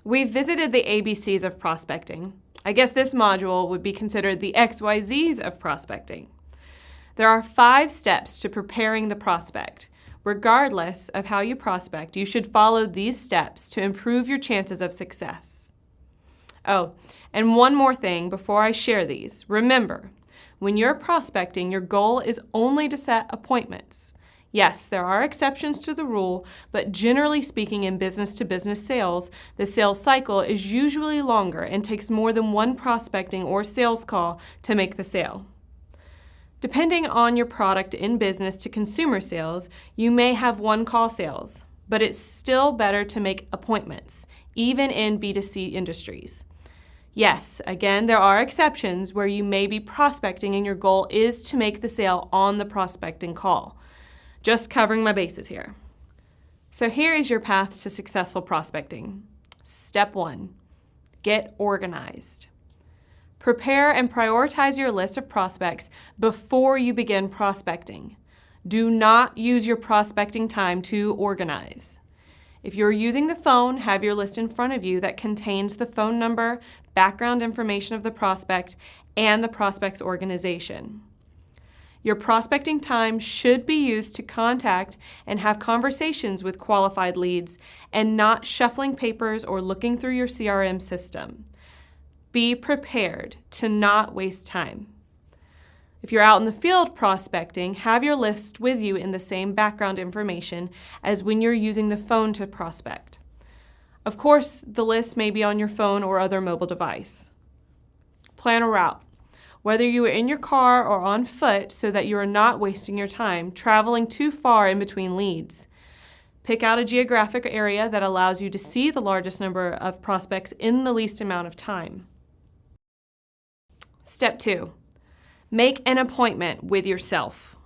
We've visited the ABCs of prospecting. I guess this module would be considered the XYZs of prospecting. There are 5 steps to preparing the prospect. Regardless of how you prospect, you should follow these steps to improve your chances of success. Oh, and one more thing before I share these. Remember, when you're prospecting, your goal is only to set appointments. Yes, there are exceptions to the rule, but generally speaking, in business-to-business sales, the sales cycle is usually longer and takes more than one prospecting or sales call to make the sale. Depending on your product in business to consumer sales, you may have one-call sales, but it's still better to make appointments, even in B2C industries. Yes, again, there are exceptions where you may be prospecting and your goal is to make the sale on the prospecting call. Just covering my bases here. So here is your path to successful prospecting. Step 1, get organized. Prepare and prioritize your list of prospects before you begin prospecting. Do not use your prospecting time to organize. If you're using the phone, have your list in front of you that contains the phone number, background information of the prospect, and the prospect's organization. Your prospecting time should be used to contact and have conversations with qualified leads and not shuffling papers or looking through your CRM system. Be prepared to not waste time. If you're out in the field prospecting, have your list with you in the same background information as when you're using the phone to prospect. Of course, the list may be on your phone or other mobile device. Plan a route, whether you are in your car or on foot, so that you are not wasting your time traveling too far in between leads. Pick out a geographic area that allows you to see the largest number of prospects in the least amount of time. Step 2, make an appointment with yourself.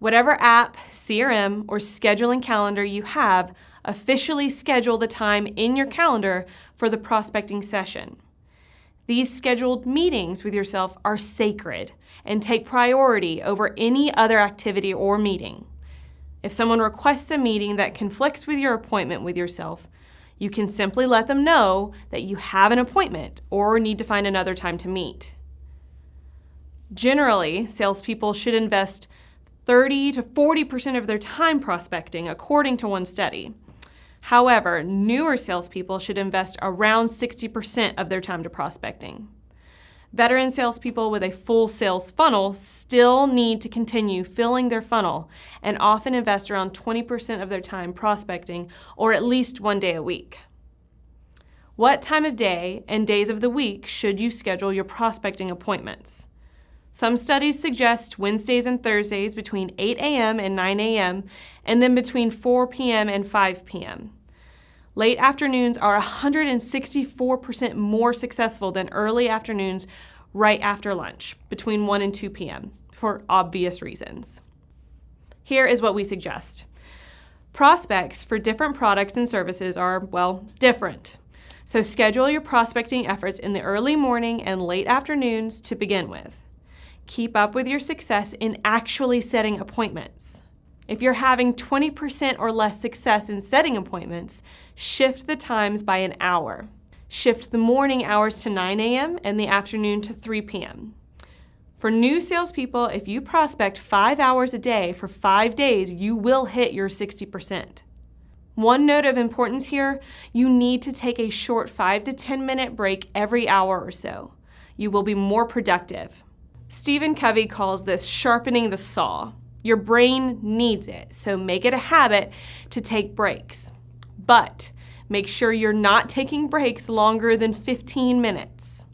Whatever app, CRM, or scheduling calendar you have, officially schedule the time in your calendar for the prospecting session. These scheduled meetings with yourself are sacred and take priority over any other activity or meeting. If someone requests a meeting that conflicts with your appointment with yourself, you can simply let them know that you have an appointment or need to find another time to meet. Generally, salespeople should invest 30 to 40% of their time prospecting, according to one study. However, newer salespeople should invest around 60% of their time to prospecting. Veteran salespeople with a full sales funnel still need to continue filling their funnel and often invest around 20% of their time prospecting, or at least one day a week. What time of day and days of the week should you schedule your prospecting appointments? Some studies suggest Wednesdays and Thursdays between 8 a.m. and 9 a.m., and then between 4 p.m. and 5 p.m. Late afternoons are 164% more successful than early afternoons right after lunch, between 1 and 2 p.m., for obvious reasons. Here is what we suggest. Prospects for different products and services are, well, different. So schedule your prospecting efforts in the early morning and late afternoons to begin with. Keep up with your success in actually setting appointments. If you're having 20% or less success in setting appointments, shift the times by an hour. Shift the morning hours to 9 a.m. and the afternoon to 3 p.m. For new salespeople, if you prospect 5 hours a day for 5 days, you will hit your 60%. One note of importance here, you need to take a short 5 to 10 minute break every hour or so. You will be more productive. Stephen Covey calls this sharpening the saw. Your brain needs it, so make it a habit to take breaks. But make sure you're not taking breaks longer than 15 minutes.